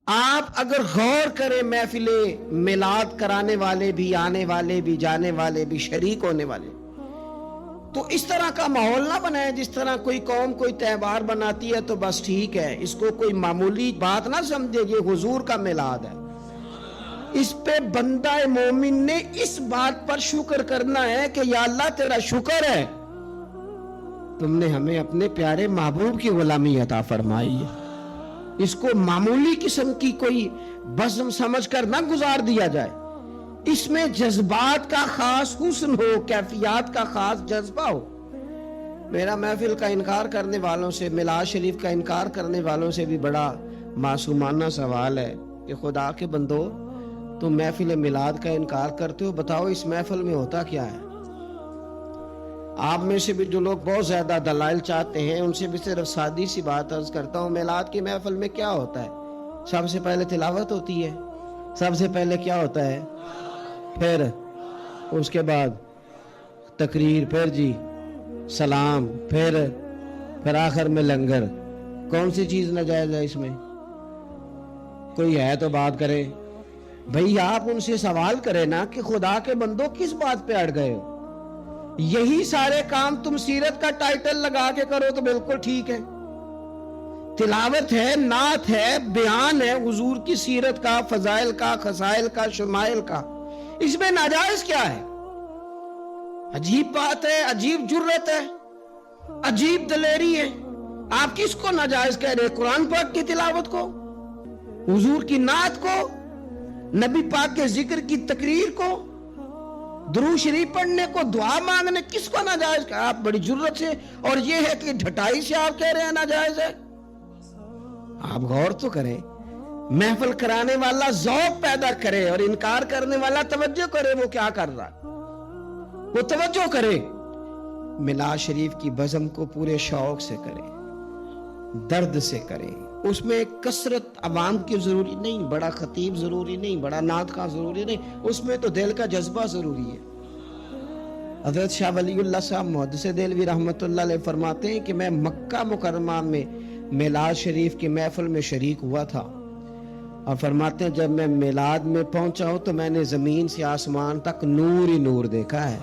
آپ اگر غور کریں محفل میلاد کرانے والے بھی، آنے والے بھی، جانے والے بھی، شریک ہونے والے، تو اس طرح کا ماحول نہ بنائے جس طرح کوئی قوم کوئی تہوار بناتی ہے تو بس ٹھیک ہے، اس کو کوئی معمولی بات نہ سمجھے، یہ حضور کا میلاد ہے۔ اس پہ بندہ مومن نے اس بات پر شکر کرنا ہے کہ یا اللہ تیرا شکر ہے تم نے ہمیں اپنے پیارے محبوب کی غلامی عطا فرمائی ہے۔ اس کو معمولی قسم کی کوئی بزم سمجھ کر نہ گزار دیا جائے، اس میں جذبات کا خاص حسن ہو، کیفیات کا خاص جذبہ ہو۔ میرا محفل کا انکار کرنے والوں سے، میلاد شریف کا انکار کرنے والوں سے بھی بڑا معصومانہ سوال ہے کہ خدا کے بندو، تم محفل میلاد کا انکار کرتے ہو، بتاؤ اس محفل میں ہوتا کیا ہے؟ آپ میں سے بھی جو لوگ بہت زیادہ دلائل چاہتے ہیں ان سے بھی صرف سادی سی بات عرض کرتا ہوں، میلاد کی محفل میں کیا ہوتا ہے؟ سب سے پہلے تلاوت ہوتی ہے، سب سے پہلے کیا ہوتا ہے؟ پھر اس کے بعد تقریر، پھر جی سلام، پھر آخر میں لنگر۔ کون سی چیز ناجائز ہے اس میں؟ کوئی ہے تو بات کرے بھئی، آپ ان سے سوال کریں نا کہ خدا کے بندو کس بات پہ اڑ گئے ہو؟ یہی سارے کام تم سیرت کا ٹائٹل لگا کے کرو تو بالکل ٹھیک ہے، تلاوت ہے، نعت ہے، بیان ہے حضور کی سیرت کا، فضائل کا، خصائل کا، شمائل کا، اس میں ناجائز کیا ہے؟ عجیب بات ہے، عجیب جرت ہے، عجیب دلیری ہے۔ آپ کس کو ناجائز کہہ رہے؟ قرآن پاک کی تلاوت کو، حضور کی نعت کو، نبی پاک کے ذکر کی تقریر کو، درود شریف پڑھنے کو، دعا مانگنے، کس کو ناجائز کہا؟ آپ بڑی جرت سے، اور یہ ہے کہ ڈھٹائی سے آپ کہہ رہے ہیں ناجائز ہے۔ آپ غور تو کریں، محفل کرانے والا ذوق پیدا کرے اور انکار کرنے والا توجہ کرے وہ کیا کر رہا ہے، وہ توجہ کرے۔ میلاد شریف کی بزم کو پورے شوق سے کرے، درد سے کرے، اس میں کثرت عوام کی ضروری نہیں، بڑا خطیب ضروری نہیں، بڑا نعت خواں ضروری نہیں، اس میں تو دل کا جذبہ ضروری ہے۔ حضرت شاہ ولی اللہ صاحب محدث دہلوی رحمۃ اللہ علیہ فرماتے ہیں کہ میں مکہ مکرمہ میں میلاد شریف کی محفل میں شریک ہوا تھا، اور فرماتے ہیں جب میں میلاد میں پہنچا ہوں تو میں نے زمین سے آسمان تک نور ہی نور دیکھا ہے،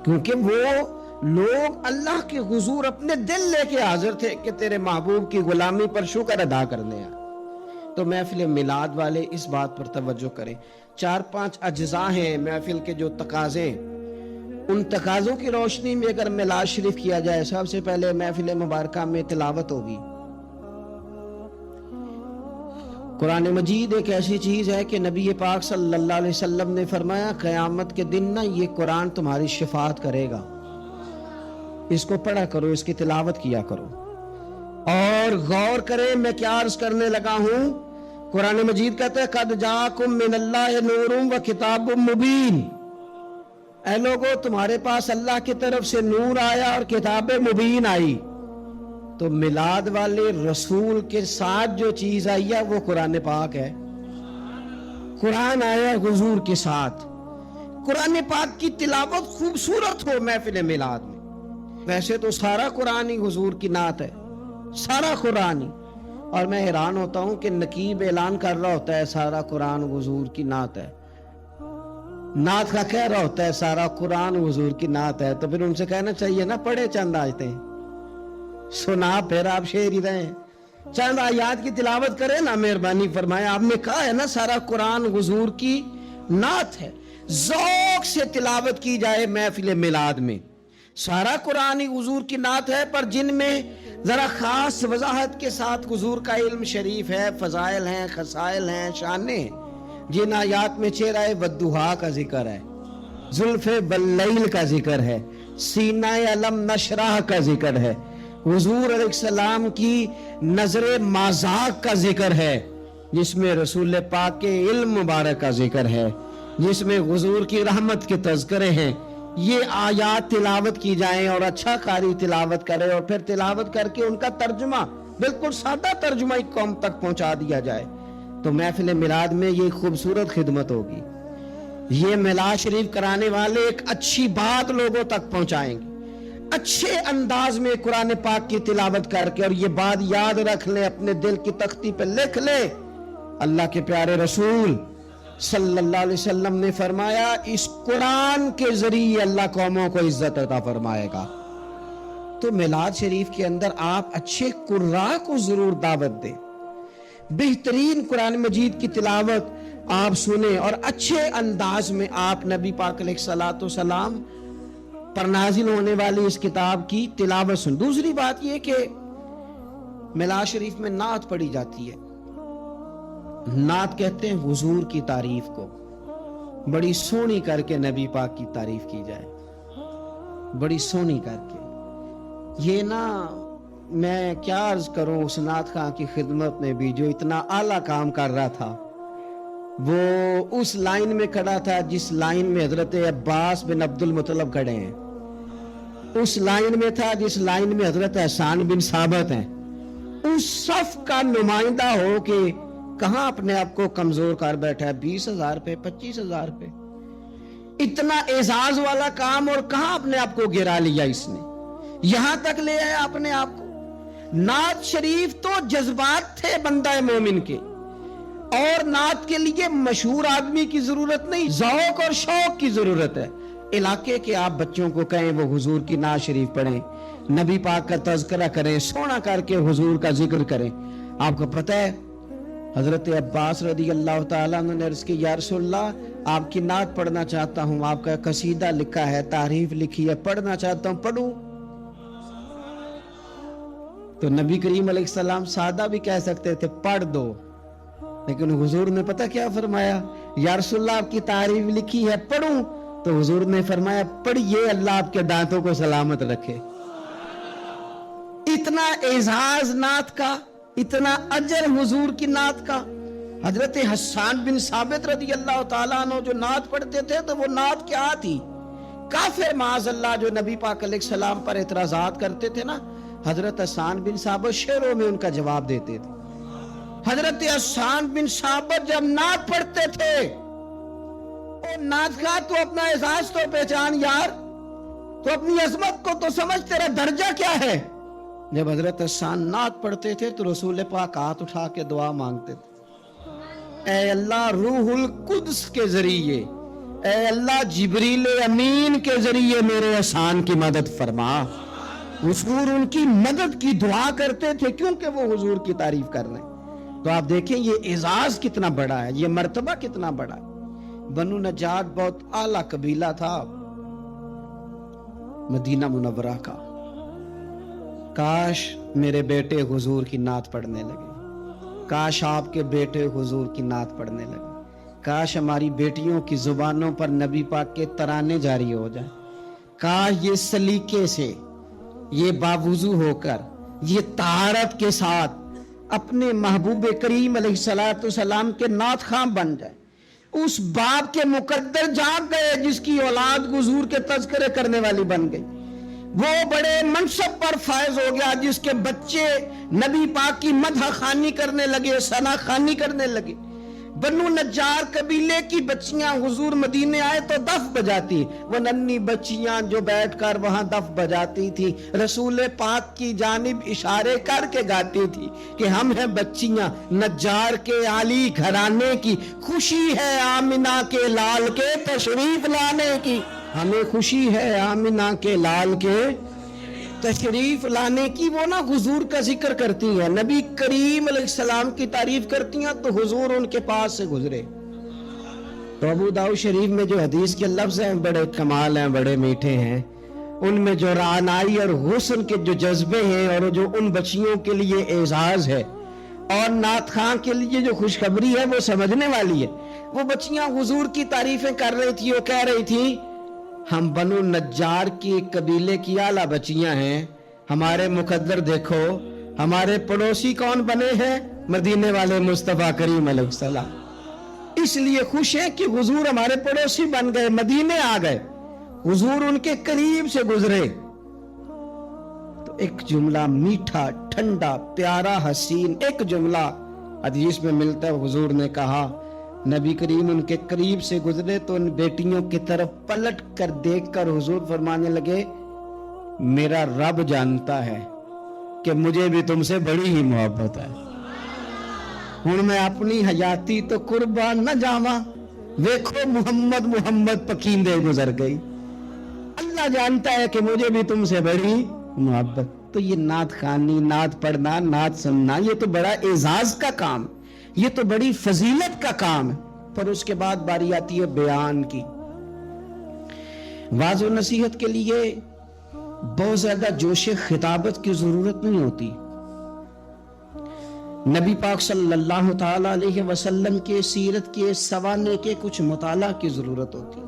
کیونکہ وہ لوگ اللہ کے حضور اپنے دل لے کے حاضر تھے کہ تیرے محبوب کی غلامی پر شکر ادا کرنے ہیں۔ تو محفل میلاد والے اس بات پر توجہ کریں۔ 4-5 اجزاء ہیں محفل کے جو تقاضے، ان تقاضوں کی روشنی میں اگر میلاد شریف کیا جائے، سب سے پہلے محفل مبارکہ میں تلاوت ہوگی۔ قرآن مجید ایک ایسی چیز ہے کہ نبی پاک صلی اللہ علیہ وسلم نے فرمایا قیامت کے دن نہ یہ قرآن تمہاری شفاعت کرے گا، اس کو پڑھا کرو، اس کی تلاوت کیا کرو۔ اور غور کریں میں کیا عرض کرنے لگا ہوں، قرآن مجید کہتا ہے قد جاءکم من اللہ نور و کتاب مبین، اے لوگو تمہارے پاس اللہ کی طرف سے نور آیا اور کتاب مبین آئی۔ تو میلاد والے رسول کے ساتھ جو چیز آئی ہے وہ قرآن پاک ہے، قرآن آیا حضور کے ساتھ۔ قرآن پاک کی تلاوت خوبصورت ہو محفل میلاد میں، ویسے تو سارا قرآن ہی حضور کی نعت ہے، سارا قرآن ہی، اور میں حیران ہوتا ہوں کہ نقیب اعلان کر رہا ہوتا ہے سارا قرآن حضور کی نعت ہے، نعت کا کہہ رہا ہوتا ہے سارا قرآن حضور کی نعت ہے، تو پھر ان سے کہنا چاہیے نا پڑھے چند آیتیں، سنا پھر آپ شعر ہی رہے، چند آیات کی تلاوت کرے نا، مہربانی فرمائے، آپ نے کہا ہے نا سارا قرآن حضور کی نعت ہے، ذوق سے تلاوت کی جائے محفل میلاد میں۔ سارا قرآن ہی حضور کی نعت ہے، پر جن میں ذرا خاص وضاحت کے ساتھ حضور کا علم شریف ہے، فضائل ہیں، خصائل ہیں، شانیں ہیں، جن آیات میں چہرہ والضحیٰ کا ذکر ہے، زلف واللیل کا ذکر ہے، سینہ علم نشرح کا ذکر ہے، حضور علیہ السلام کی نظر مازاق کا ذکر ہے، جس میں رسول پاک کے علم مبارک کا ذکر ہے، جس میں حضور کی رحمت کے تذکرے ہیں، یہ آیات تلاوت کی جائیں اور اچھا قاری تلاوت کرے، اور پھر تلاوت کر کے ان کا ترجمہ بالکل سادہ ترجمہ ایک قوم تک پہنچا دیا جائے، تو محفل میلاد میں یہ خوبصورت خدمت ہوگی۔ یہ میلاد شریف کرانے والے ایک اچھی بات لوگوں تک پہنچائیں گے، اچھے انداز میں قرآن پاک کی تلاوت کر کے، اور یہ بات یاد رکھ لیں، اپنے دل کی تختی پہ لکھ لیں، اللہ کے پیارے رسول صلی اللہ علیہ وسلم نے فرمایا اس قرآن کے ذریعے اللہ قوموں کو عزت عطا فرمائے گا۔ تو میلاد شریف کے اندر آپ اچھے قراء کو ضرور دعوت دیں، بہترین قرآن مجید کی تلاوت آپ سنیں، اور اچھے انداز میں آپ نبی پاک علیہ الصلوۃ والسلام پر نازل ہونے والی اس کتاب کی تلاوت سن۔ دوسری بات یہ کہ میلاد شریف میں نعت پڑھی جاتی ہے۔ نعت کہتے ہیں حضور کی تعریف کو، بڑی سونی کر کے نبی پاک کی تعریف کی جائے، بڑی سونی کر کے۔ یہ نا میں کیا عرض کروں اس نعت خواں کی خدمت میں بھی جو اتنا اعلیٰ کام کر رہا تھا، وہ اس لائن میں کھڑا تھا جس لائن میں حضرت عباس بن عبد المطلب کھڑے ہیں، اس لائن میں تھا جس لائن میں حضرت حسان بن ثابت ہیں۔ اس صف کا نمائندہ ہو کہ کہاں اپنے آپ کو کمزور کر بیٹھا ہے، 20,000 پہ 25,000 پہ، اتنا اعزاز والا کام، اور کہاں اپنے آپ کو گرا لیا اس نے، یہاں تک لے آیا اپنے آپ کو۔ نعت شریف تو جذبات تھے بندہ مومن کے، اور نعت کے لیے مشہور آدمی کی ضرورت نہیں، ذوق اور شوق کی ضرورت ہے۔ علاقے کے آپ بچوں کو کہیں وہ حضور کی نعت شریف پڑھیں، نبی پاک کا تذکرہ کریں، سونا کر کے حضور کا ذکر کریں۔ آپ کو پتہ ہے حضرت عباس رضی اللہ تعالیٰ عنہ نے عرض کی یا رسول اللہ آپ کی نعت پڑھنا چاہتا ہوں، آپ کا قصیدہ لکھا ہے، تعریف لکھی ہے، پڑھنا چاہتا ہوں، پڑھوں؟ تو نبی کریم علیہ السلام سادہ بھی کہہ سکتے تھے پڑھ دو، لیکن حضور نے پتہ کیا فرمایا؟ یا رسول اللہ آپ کی تعریف لکھی ہے، پڑھوں؟ تو حضور نے فرمایا پڑھیے، اللہ آپ کے دانتوں کو سلامت رکھے۔ اتنا اعزاز نعت کا، اتنا اجر حضور کی نعت کا۔ حضرت حسان بن ثابت رضی اللہ تعالیٰ عنہ جو نعت پڑھتے تھے تو وہ نعت کیا تھی؟ کافر معاذ اللہ جو نبی پاک علیہ السلام پر اعتراضات کرتے تھے نا، حضرت حسان بن ثابت شعروں میں ان کا جواب دیتے تھے۔ حضرت حسان بن ثابت جب نعت پڑھتے تھے، او نعت کا تو اپنا احساس تو پہچان یار، تو اپنی عظمت کو تو سمجھ، تیرا درجہ کیا ہے۔ جب حضرت حسان نعت پڑھتے تھے تو رسول پاک ہاتھ اٹھا کے دعا مانگتے تھے، اے اللہ روح القدس کے ذریعے، اے اللہ جبریل امین کے ذریعے میرے حسان کی مدد فرما۔ حضور ان کی مدد کی دعا کرتے تھے کیونکہ وہ حضور کی تعریف کر رہے ہیں۔ تو آپ دیکھیں یہ اعزاز کتنا بڑا ہے، یہ مرتبہ کتنا بڑا ہے۔ بنو نجار بہت اعلیٰ قبیلہ تھا مدینہ منورہ کا۔ کاش میرے بیٹے حضور کی نعت پڑھنے لگے، کاش آپ کے بیٹے حضور کی نعت پڑھنے لگے، کاش ہماری بیٹیوں کی زبانوں پر نبی پاک کے ترانے جاری ہو جائیں، کاش یہ سلیقے سے، یہ باوضو ہو کر، یہ طہارت کے ساتھ اپنے محبوب کریم علیہ الصلوۃ والسلام کے نعت خواں بن جائے۔ اس باپ کے مقدر جاگ گئے جس کی اولاد حضور کے تذکرے کرنے والی بن گئی، وہ بڑے منصب پر فائز ہو گیا جس کے بچے نبی پاک کی مدح خوانی کرنے لگے، ثنا خوانی کرنے لگے۔ بنو نجار قبیلے کی بچیاں حضور مدینے آئے تو دف بجاتی، وہ ننھی بچیاں جو بیٹھ کر وہاں دف بجاتی تھی، رسول پاک کی جانب اشارے کر کے گاتی تھی کہ ہم ہیں بچیاں نجار کے عالی گھرانے کی، خوشی ہے آمنہ کے لال کے تشریف لانے کی، ہمیں خوشی ہے آمنہ کے لال کے تشریف لانے کی۔ وہ نا حضور کا ذکر کرتی ہیں، نبی کریم علیہ السلام کی تعریف کرتی ہیں تو حضور ان کے پاس سے گزرے۔ تو ابو داؤد شریف میں جو حدیث کے لفظ ہیں بڑے کمال ہیں، بڑے میٹھے ہیں، ان میں جو رعنائی اور حسن کے جو جذبے ہیں اور جو ان بچیوں کے لیے اعزاز ہے اور نعت خواں کے لیے جو خوشخبری ہے وہ سمجھنے والی ہے۔ وہ بچیاں حضور کی تعریفیں کر رہی تھی، وہ کہہ رہی تھی ہم بنو نجار کی قبیلے کی اعلیٰ بچیاں ہیں، ہمارے مقدر دیکھو، ہمارے پڑوسی کون بنے ہیں؟ مدینے والے مصطفیٰ کریم علیہ السلام۔ اس لیے خوش ہیں کہ حضور ہمارے پڑوسی بن گئے، مدینے آ گئے، حضور ان کے قریب سے گزرے۔ تو ایک جملہ میٹھا، ٹھنڈا، پیارا، حسین ایک جملہ حدیث میں ملتا ہے، حضور نے کہا، نبی کریم ان کے قریب سے گزرے تو ان بیٹیوں کی طرف پلٹ کر دیکھ کر حضور فرمانے لگے میرا رب جانتا ہے کہ مجھے بھی تم سے بڑی ہی محبت ہے. ہن میں اپنی حیاتی تو قربان نہ جاواں، ویکھو محمد محمد پکیندے گزر گئی. اللہ جانتا ہے کہ مجھے بھی تم سے بڑی محبت. تو یہ نعت خوانی، نعت پڑھنا، نعت سننا، یہ تو بڑا اعزاز کا کام، یہ تو بڑی فضیلت کا کام ہے. پر اس کے بعد باری آتی ہے بیان کی. واعظ و نصیحت کے لیے بہت زیادہ جوش خطابت کی ضرورت نہیں ہوتی. نبی پاک صلی اللہ تعالی علیہ وسلم کے سیرت کے سوانے کے کچھ مطالعہ کی ضرورت ہوتی.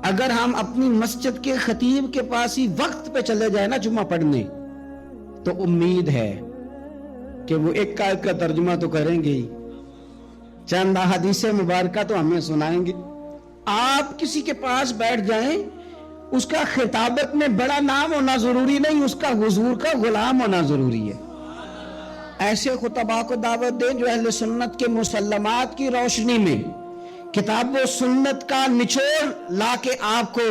اگر ہم اپنی مسجد کے خطیب کے پاس ہی وقت پہ چلے جائیں نا جمعہ پڑھنے، تو امید ہے کہ وہ ایک آیت کا ترجمہ تو کریں گے ہی، چند احادیث مبارکہ تو ہمیں سنائیں گے. آپ کسی کے پاس بیٹھ جائیں، اس کا خطابت میں بڑا نام ہونا ضروری نہیں، اس کا حضور کا غلام ہونا ضروری ہے. ایسے خطباء کو دعوت دیں جو اہل سنت کے مسلمات کی روشنی میں کتاب و سنت کا نچوڑ لا کے آپ کو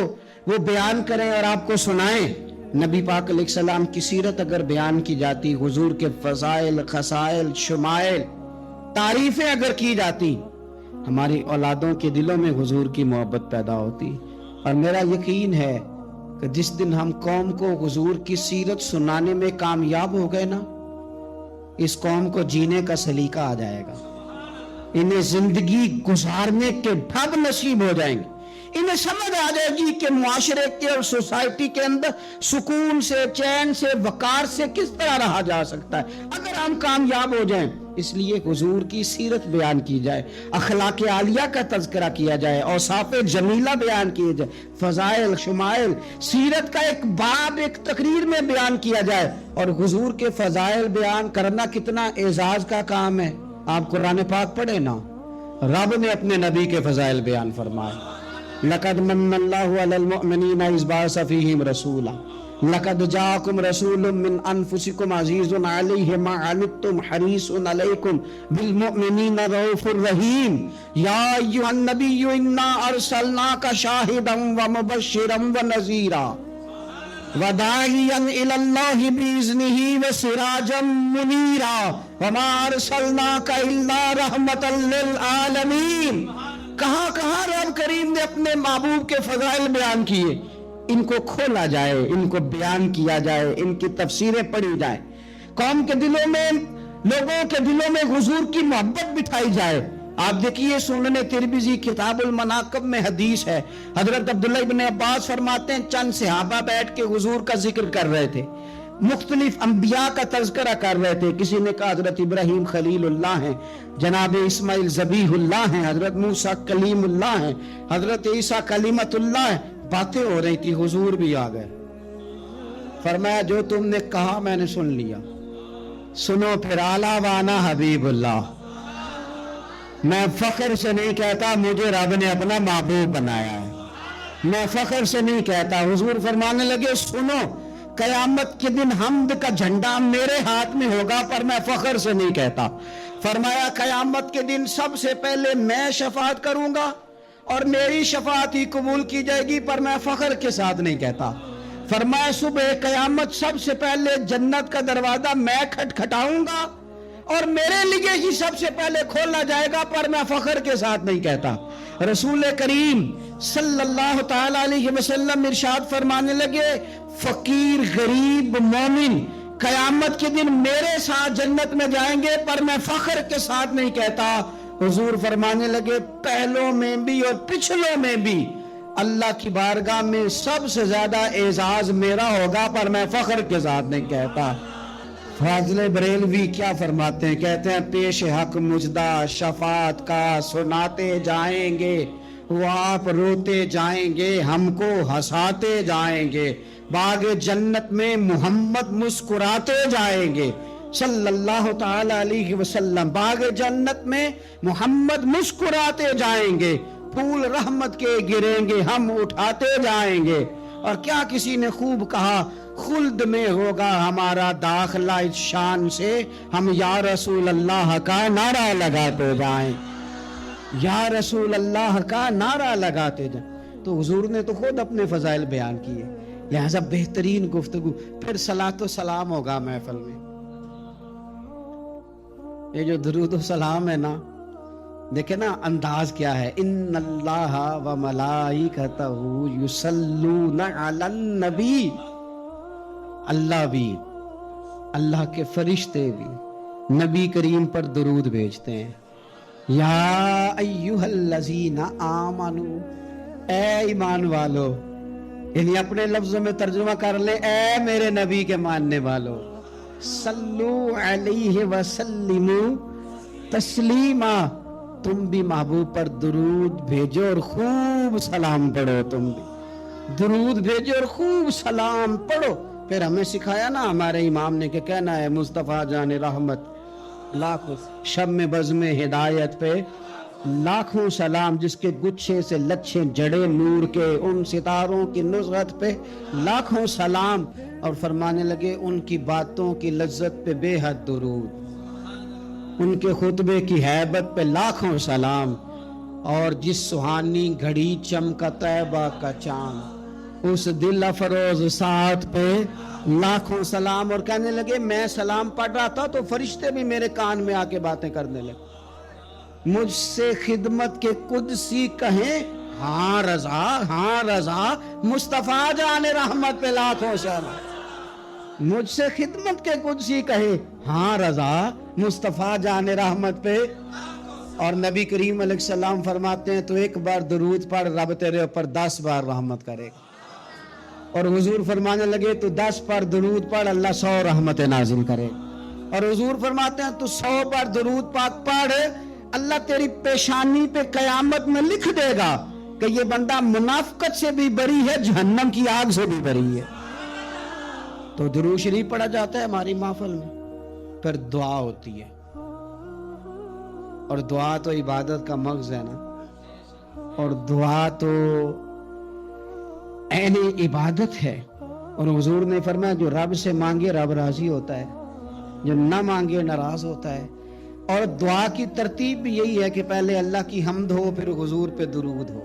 وہ بیان کریں اور آپ کو سنائیں. نبی پاک علیہ السلام کی سیرت اگر بیان کی جاتی، حضور کے فضائل، خصائل، شمائل، تعریفیں اگر کی جاتی، ہماری اولادوں کے دلوں میں حضور کی محبت پیدا ہوتی. اور میرا یقین ہے کہ جس دن ہم قوم کو حضور کی سیرت سنانے میں کامیاب ہو گئے نا، اس قوم کو جینے کا سلیقہ آ جائے گا، انہیں زندگی گزارنے کے ڈھب نصیب ہو جائیں گے. انہیں سمجھ آ جائے گی کہ معاشرے کے اور سوسائٹی کے اندر سکون سے، چین سے، وقار سے کس طرح رہا جا سکتا ہے اگر ہم کامیاب ہو جائیں. اس لیے حضور کی سیرت بیان کی جائے، اخلاق عالیہ کا تذکرہ کیا جائے، اوصاف جمیلہ بیان کیے جائے، فضائل، شمائل، سیرت کا ایک باب ایک تقریر میں بیان کیا جائے. اور حضور کے فضائل بیان کرنا کتنا اعزاز کا کام ہے. آپ قرآن پاک پڑھیں نا، رب نے اپنے نبی کے فضائل بیان فرمائے. لقد من اللہ علی المؤمنین اذ بعث فیہم رسولا لقد جاءکم رسول من انفسکم عزیز علیہ ما عنتم حریص علیکم بالمؤمنین رؤوف الرحیم یا ایھا النبی انا ارسلناک شاہدا ومبشرا ونذیرا وداعیا الی اللہ باذنہ وسراجا منیرا وما ارسلناک الا رحمتا للعالمین. کہاں کہاں رب کریم نے اپنے محبوب کے فضائل بیان کیے. ان کو کھولا جائے، ان کو بیان کیا جائے، ان کی تفسیریں پڑھی جائیں، قوم کے دلوں میں، لوگوں کے دلوں میں حضور کی محبت بٹھائی جائے. آپ دیکھیے سنن ترمذی کتاب المناقب میں حدیث ہے، حضرت عبداللہ ابن عباس فرماتے ہیں چند صحابہ بیٹھ کے حضور کا ذکر کر رہے تھے، مختلف انبیاء کا تذکرہ کر رہے تھے. کسی نے کہا حضرت ابراہیم خلیل اللہ ہیں، جناب اسماعیل ذبیح اللہ ہیں، حضرت موسیٰ کلیم اللہ ہیں، حضرت عیسیٰ کلیمت اللہ ہیں. باتیں ہو رہی تھی، حضور بھی آ گئے. فرمایا جو تم نے کہا میں نے سن لیا، سنو پھر اعلیٰ وانا حبیب اللہ. میں فخر سے نہیں کہتا مجھے رب نے اپنا محبوب بنایا ہے، میں فخر سے نہیں کہتا. حضور فرمانے لگے سنو، قیامت کے دن حمد کا جھنڈا میرے ہاتھ میں ہوگا، پر میں فخر سے نہیں کہتا. فرمایا قیامت کے دن سب سے پہلے میں شفاعت کروں گا اور میری شفاعت ہی قبول کی جائے گی، پر میں فخر کے ساتھ نہیں کہتا. فرمایا صبح قیامت سب سے پہلے جنت کا دروازہ میں کھٹکھٹاؤں گا اور میرے لیے ہی سب سے پہلے کھولا جائے گا، پر میں فخر کے ساتھ نہیں کہتا. رسول کریم صلی اللہ تعالی علیہ وسلم ارشاد فرمانے لگے فقیر، غریب، مومن قیامت کے دن میرے ساتھ جنت میں جائیں گے، پر میں فخر کے ساتھ نہیں کہتا. حضور فرمانے لگے پہلوں میں بھی اور پچھلوں میں بھی اللہ کی بارگاہ میں سب سے زیادہ اعزاز میرا ہوگا، پر میں فخر کے ساتھ نہیں کہتا. فاضل بریلوی کیا فرماتے ہیں؟ کہتے ہیں پیش حق مجدہ شفاعت کا سناتے جائیں گے، وہ آپ روتے جائیں گے، ہم کو ہنساتے جائیں گے. باغ جنت میں محمد مسکراتے جائیں گے صلی اللہ تعالی علیہ وسلم. باغ جنت میں محمد مسکراتے جائیں گے، پھول رحمت کے گریں گے، ہم اٹھاتے جائیں گے. اور کیا کسی نے خوب کہا خلد میں ہوگا ہمارا داخلہ اس شان سے ہم یا رسول اللہ کا نعرہ لگاتے جائیں، یا رسول اللہ کا نعرہ لگاتے جائیں. تو حضور نے تو خود اپنے فضائل بیان کیے. لہذا بہترین گفتگو، پھر صلاۃ و سلام ہوگا محفل میں. یہ جو درود و سلام ہے نا، دیکھیں نا انداز کیا ہے. ان اللہ و ملائکتہ یصلون علی النبی، اللہ بھی، اللہ کے فرشتے بھی نبی کریم پر درود بھیجتے ہیں. یا ایھا الذین آمنو، اے ایمان والو، یعنی اپنے لفظوں میں ترجمہ کر لے، اے میرے نبی کے ماننے والو، صلو علیہ وسلموا تسلیما، تم بھی محبوب پر درود بھیجو اور خوب سلام پڑھو. تم بھی درود بھیجو اور خوب سلام پڑھو. پھر ہمیں سکھایا نا ہمارے امام نے کہ کہنا ہے مصطفیٰ جان رحمت لاکھوں شم بزم ہدایت پہ لاکھوں سلام، جس کے گچھے سے لچھے جڑے نور کے، ان ستاروں کی نصرت پہ لاکھوں سلام. اور فرمانے لگے ان کی باتوں کی لذت پہ بے حد درود، ان کے خطبے کی ہیبت پہ لاکھوں سلام، اور جس سہانی گھڑی چمکا طیبہ کا چاند، اس دل افروز ساتھ پہ لاکھوں سلام. اور کہنے لگے میں سلام پڑھ رہا تھا تو فرشتے بھی میرے کان میں آ کے باتیں کرنے لگے. مجھ سے خدمت کے قدسی کہیں ہاں رضا، ہاں رضا، مصطفیٰ جان رحمت پہ لاکھوں سلام. مجھ سے خدمت کے قدسی کہے ہاں رضا، مصطفیٰ جان رحمت پہ. اور نبی کریم علیہ السلام فرماتے ہیں تو ایک بار درود پڑھ، رب تیرے اوپر 10 بار رحمت کرے گا. اور حضور فرمانے لگے تو 10 پر درود پڑھ، اللہ 100 رحمت نازل کرے. اور حضور فرماتے ہیں تو 100 پر درود پاک پڑھ، اللہ تیری پیشانی پہ قیامت میں لکھ دے گا کہ یہ بندہ منافقت سے بھی بری ہے، جہنم کی آگ سے بھی بری ہے. تو درود شریف پڑھا جاتا ہے ہماری محفل میں. پھر دعا ہوتی ہے، اور دعا تو عبادت کا مغز ہے نا، اور دعا تو عین عبادت ہے. اور حضور نے فرمایا جو رب سے مانگے رب راضی ہوتا ہے، جو نہ مانگے ناراض ہوتا ہے. اور دعا کی ترتیب بھی یہی ہے کہ پہلے اللہ کی حمد ہو، پھر حضور پہ درود ہو،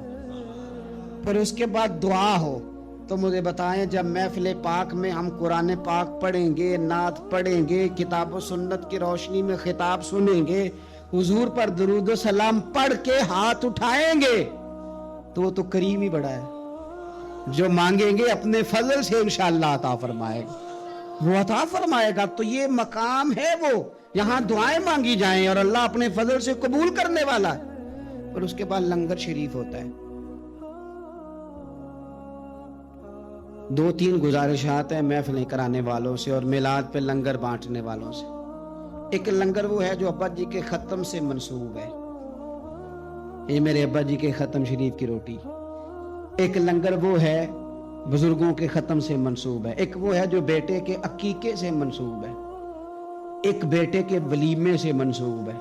پھر اس کے بعد دعا ہو. تو مجھے بتائیں جب محفل پاک میں ہم قرآن پاک پڑھیں گے، نعت پڑھیں گے، کتاب و سنت کی روشنی میں خطاب سنیں گے، حضور پر درود و سلام پڑھ کے ہاتھ اٹھائیں گے، تو وہ تو کریم ہی بڑا ہے. جو مانگیں گے اپنے فضل سے انشاءاللہ عطا فرمائے گا، وہ عطا فرمائے گا. تو یہ مقام ہے، وہ یہاں دعائیں مانگی جائیں اور اللہ اپنے فضل سے قبول کرنے والا ہے. اور اس کے بعد لنگر شریف ہوتا ہے. 2-3 گزارشات ہیں محفلیں کرانے والوں سے اور میلاد پہ لنگر بانٹنے والوں سے. ایک لنگر وہ ہے جو ابا جی کے ختم سے منسوب ہے، یہ میرے ابا جی کے ختم شریف کی روٹی. ایک لنگر وہ ہے بزرگوں کے ختم سے منسوب ہے. ایک وہ ہے جو بیٹے کے عقیقے سے منسوب ہے، ایک بیٹے کے ولیمے سے منسوب ہے.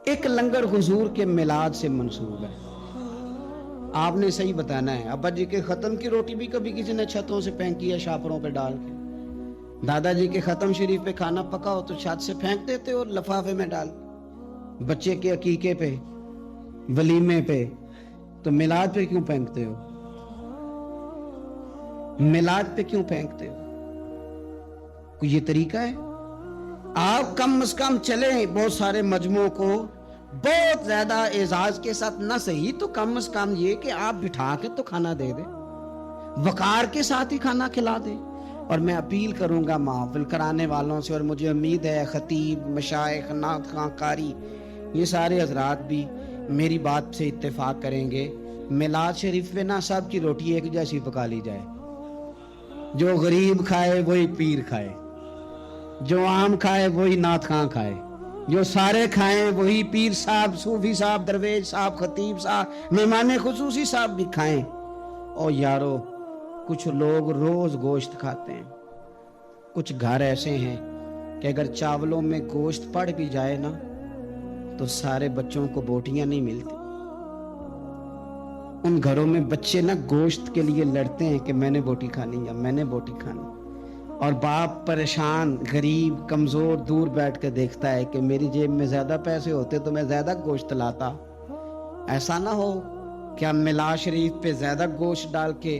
ایک لنگر حضور کے میلاد سے منسوب ہے. آپ نے صحیح بتانا ہے. ابا جی کے ختم کی روٹی بھی کبھی کسی نے چھتوں سے پھینکی ہے شاپروں پہ ڈال کے. دادا جی کے ختم شریف پہ کھانا پکا ہو تو چھت سے پھینک دیتے ہو لفافے میں ڈال. بچے کے عقیقے پہ، ولیمے پہ، تو میلاد پہ کیوں پھینکتے ہو؟ میلاد پہ کیوں پھینکتے ہو؟ کوئی یہ طریقہ ہے؟ آپ کم از کم چلیں بہت سارے مجموعوں کو بہت زیادہ اعزاز کے ساتھ نہ صحیح تو کم از کم یہ کہ آپ بٹھا کے تو کھانا دے دیں، وقار کے ساتھ ہی کھانا کھلا دیں. اور میں اپیل کروں گا محفل کرانے والوں سے، اور مجھے امید ہے خطیب، مشائخ، نعت خواں، قاری، یہ سارے حضرات بھی میری بات سے اتفاق کریں گے. میلاد شریف پہ نا سب کی روٹی ایک جیسی پکا لی جائے. جو غریب کھائے وہی پیر کھائے، جو عام کھائے وہی نعت خواں کھائے، جو سارے کھائیں وہی پیر صاحب، صوفی صاحب، درویش صاحب، خطیب صاحب، مہمان خصوصی صاحب بھی کھائیں. اور یارو کچھ لوگ روز گوشت کھاتے ہیں. کچھ گھر ایسے ہیں کہ اگر چاولوں میں گوشت پڑ بھی جائے نا تو سارے بچوں کو بوٹیاں نہیں ملتی. ان گھروں میں بچے نا گوشت کے لیے لڑتے ہیں کہ میں نے بوٹی کھانی یا میں نے بوٹی کھانی، اور باپ پریشان، غریب، کمزور دور بیٹھ کے دیکھتا ہے کہ میری جیب میں زیادہ پیسے ہوتے تو میں زیادہ گوشت لاتا. ایسا نہ ہو کہ ہم میلاد شریف پہ زیادہ گوشت ڈال کے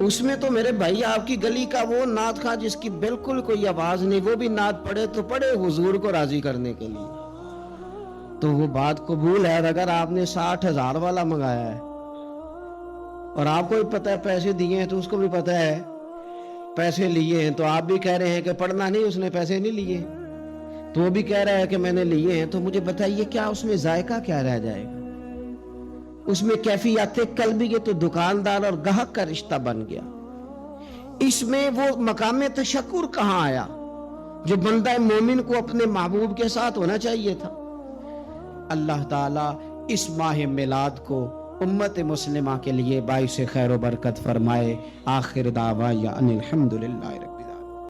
اس میں تو میرے بھائی آپ کی گلی کا وہ نعت خواں جس کی بالکل کوئی آواز نہیں، وہ بھی نعت پڑھے تو پڑھے حضور کو راضی کرنے کے لیے، تو وہ بات قبول ہے۔ اگر آپ نے 60,000 والا منگایا ہے اور آپ کو بھی پتہ ہے پیسے دیے ہیں، تو اس کو بھی پتہ ہے پیسے لیے ہیں، تو آپ بھی کہہ رہے ہیں کہ پڑھنا نہیں، اس نے پیسے نہیں لیے، تو وہ بھی کہہ رہا ہے کہ میں نے لیے ہیں، تو مجھے بتائیے کیا اس میں ذائقہ کیا رہ جائے گا؟ اس میں کیفیت قلبی کے تو دکاندار اور گاہک کا رشتہ بن گیا۔ اس میں وہ مقام تشکر کہاں آیا جو بندہ مومن کو اپنے محبوب کے ساتھ ہونا چاہیے تھا؟ اللہ تعالیٰ اس ماہ میلاد کو امت مسلمہ کے لیے باعث خیر و برکت فرمائے۔ آخر دعوانا ان الحمدللہ۔